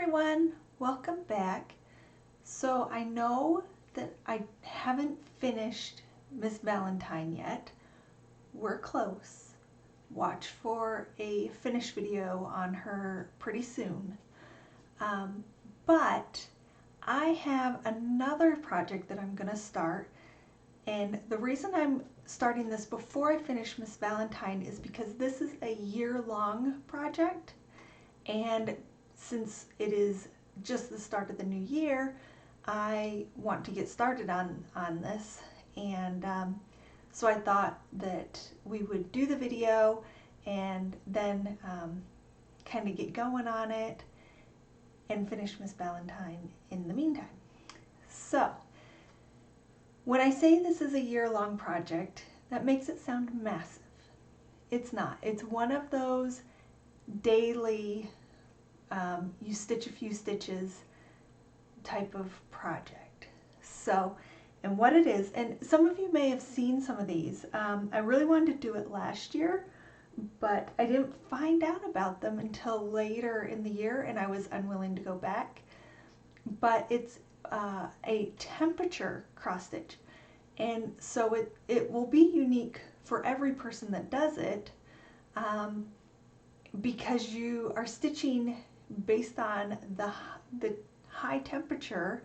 everyone, welcome back. So I know that I haven't finished Miss Valentine yet. We're close. Watch for a finished video on her pretty soon. But I have another project that I'm going to start, and the reason I'm starting this before I finish Miss Valentine is because this is a year-long project, and since it is just the start of the new year, I want to get started on this, and so I thought that we would do the video and then kind of get going on it and finish Miss Valentine in the meantime. So when I say this is a year-long project, that makes it sound massive. It's not. It's one of those daily you stitch a few stitches type of project. So, and what it is, and some of you may have seen some of these. I really wanted to do it last year, but I didn't find out about them until later in the year, and I was unwilling to go back. But it's a temperature cross stitch, and so it will be unique for every person that does it, because you are stitching based on the high temperature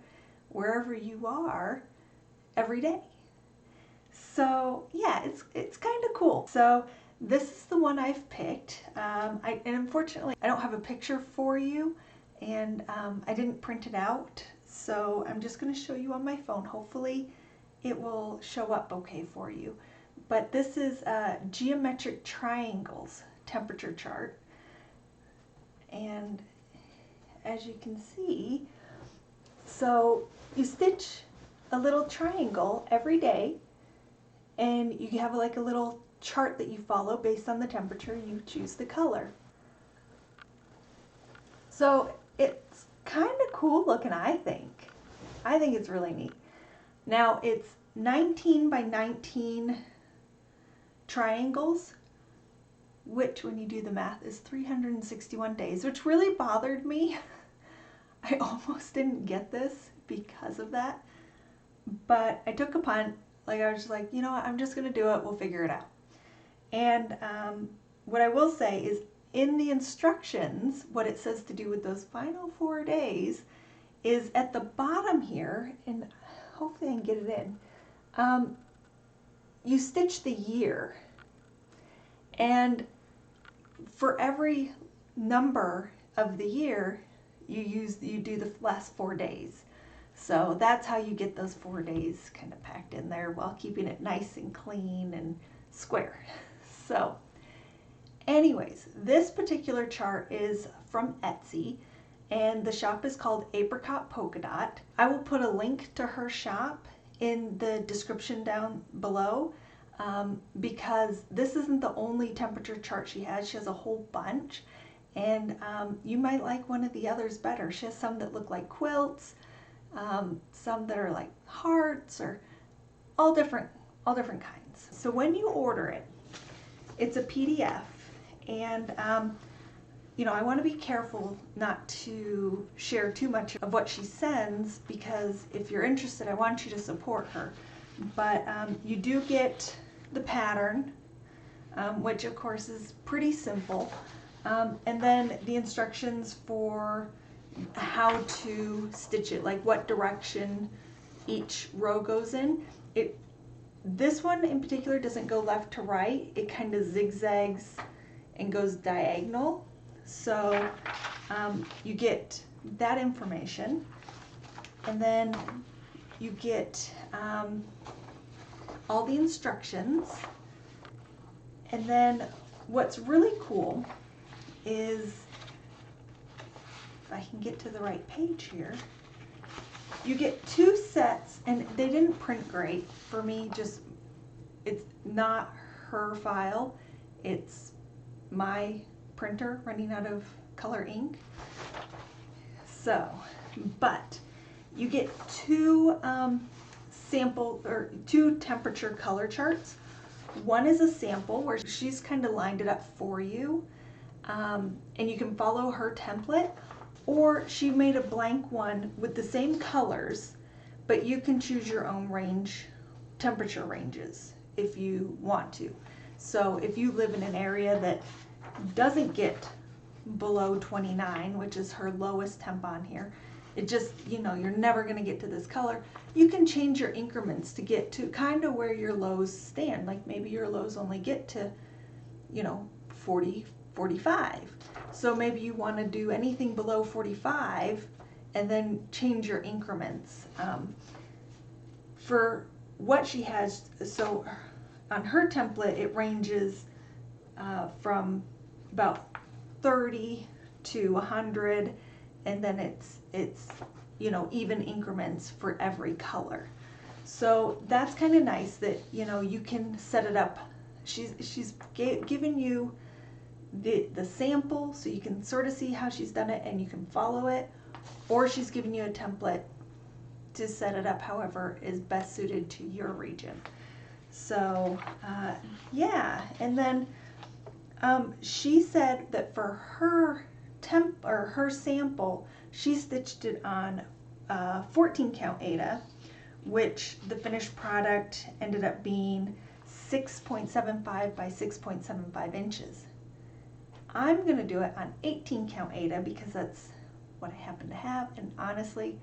wherever you are every day. So yeah, it's kind of cool. So this is the one I've picked, and unfortunately I don't have a picture for you, and I didn't print it out, so I'm just going to show you on my phone. Hopefully it will show up okay for you. But this is geometric triangles temperature chart, and as you can see, so you stitch a little triangle every day, and you have like a little chart that you follow based on the temperature. You choose the color. So it's kind of cool looking, I think. I think it's really neat. Now it's 19 by 19 triangles, which when you do the math is 361 days, which really bothered me. I almost didn't get this because of that, but I took a punt. Like, I was just like, you know what, I'm just gonna do it, we'll figure it out. And what I will say is, in the instructions, what it says to do with those final 4 days is at the bottom here, and hopefully I can get it in, you stitch the year, and for every number of the year you do the last 4 days. So that's how you get those 4 days kind of packed in there while keeping it nice and clean and square. So anyways, this particular chart is from Etsy, and the shop is called Apricot Polkadot. I will put a link to her shop in the description down below, because this isn't the only temperature chart she has. She has a whole bunch, and you might like one of the others better. She has some that look like quilts, some that are like hearts, or all different kinds. So when you order it, it's a PDF, and you know, I want to be careful not to share too much of what she sends, because if you're interested, I want you to support her. But you do get the pattern, which of course is pretty simple, and then the instructions for how to stitch it, like what direction each row goes in. This one in particular doesn't go left to right, it kind of zigzags and goes diagonal. So you get that information, and then you get all the instructions. And then what's really cool is, if I can get to the right page here, you get 2 sets, and they didn't print great for me. Just, it's not her file, it's my printer running out of color ink. So, but you get 2 sample, or 2 temperature color charts. One is a sample where she's kind of lined it up for you, and you can follow her template, Or she made a blank one with the same colors, but you can choose your own range, temperature ranges if you want to. So if you live in an area that doesn't get below 29, which is her lowest temp on here, it just, you know, you're never going to get to this color. You can change your increments to get to kind of where your lows stand. Like maybe your lows only get to, you know, 40, 45. So maybe you want to do anything below 45 and then change your increments. For what she has, so on her template, it ranges from about 30 to 100, and then it's you know, even increments for every color. So that's kind of nice that, you know, you can set it up. She's given you the sample so you can sort of see how she's done it and you can follow it, or she's given you a template to set it up however is best suited to your region. So yeah, and then she said that for her her sample, she stitched it on 14 count Aida, which the finished product ended up being 6.75 by 6.75 inches. I'm going to do it on 18 count Aida because that's what I happen to have, and honestly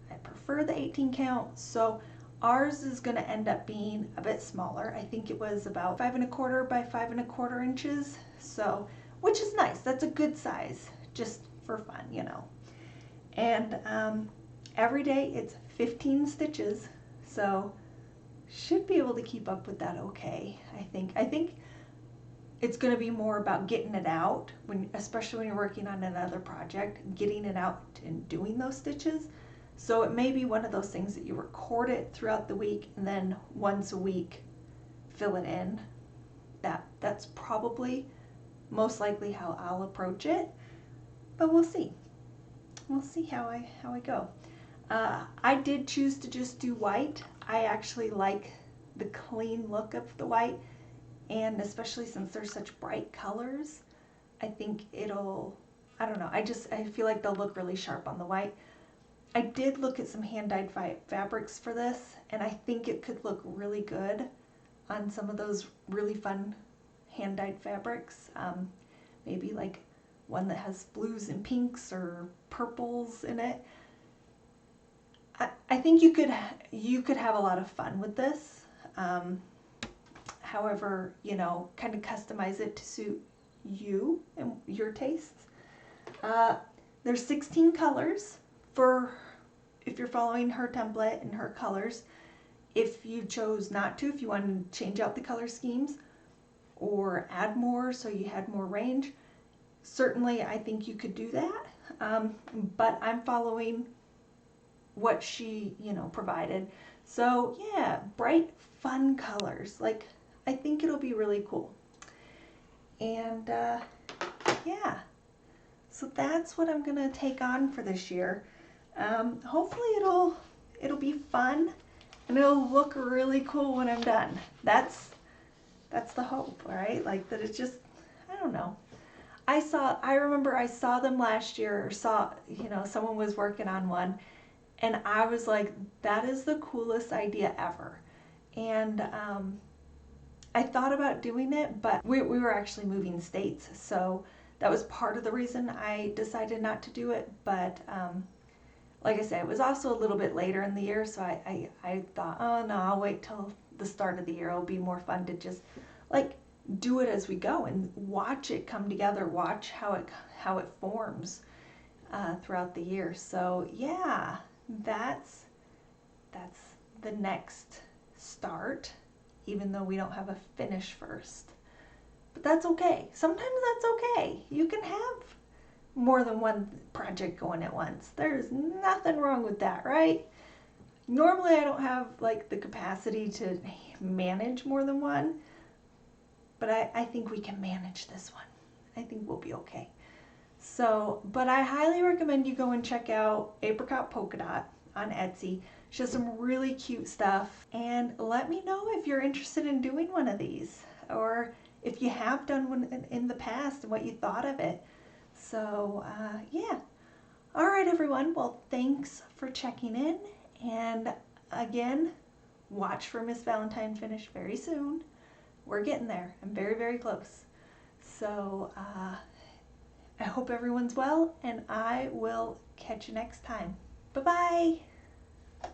I prefer the 18 count, so ours is going to end up being a bit smaller. I think it was about 5 1/4 by 5 1/4 inches, so, which is nice. That's a good size, just for fun, you know. And every day it's 15 stitches, so should be able to keep up with that okay. I think it's going to be more about getting it out, especially when you're working on another project, getting it out and doing those stitches. So it may be one of those things that you record it throughout the week and then once a week fill it in. That's probably most likely how I'll approach it, but we'll see. We'll see how I go. I did choose to just do white. I actually like the clean look of the white, and especially since they're such bright colors, I think it'll, I don't know, I feel like they'll look really sharp on the white. I did look at some hand-dyed fabrics for this, and I think it could look really good on some of those really fun hand-dyed fabrics. Maybe like one that has blues and pinks or purples in it. I think you could have a lot of fun with this. However, you know, kind of customize it to suit you and your tastes. There's 16 colors for if you're following her template and her colors. If you chose not to, if you wanted to change out the color schemes or add more so you had more range, certainly I think you could do that. But I'm following what she, you know, provided. So yeah, bright, fun colors. Like, I think it'll be really cool. And yeah, so that's what I'm gonna take on for this year. Hopefully it'll be fun and it'll look really cool when I'm done. That's the hope, right? Like that it's just, I don't know. I remember I saw them last year, or saw, you know, someone was working on one, and I was like, that is the coolest idea ever. And I thought about doing it, but we were actually moving states, so that was part of the reason I decided not to do it. But like I said, it was also a little bit later in the year, so I thought, oh no, I'll wait till the start of the year. It'll be more fun to just like do it as we go and watch it come together, watch how it forms throughout the year. So yeah, that's the next start, even though we don't have a finish first. But that's okay. Sometimes that's okay. You can have more than one project going at once. There's nothing wrong with that, right? Normally I don't have like the capacity to manage more than one, but I think we can manage this one. I think we'll be okay. So, but I highly recommend you go and check out Apricot Polkadot on Etsy. She has some really cute stuff, and let me know if you're interested in doing one of these, or if you have done one in the past and what you thought of it. So yeah, All right, everyone. Well, thanks for checking in. And again, watch for Miss Valentine finish very soon. We're getting there. I'm very, very close. So I hope everyone's well, and I will catch you next time. Bye-bye.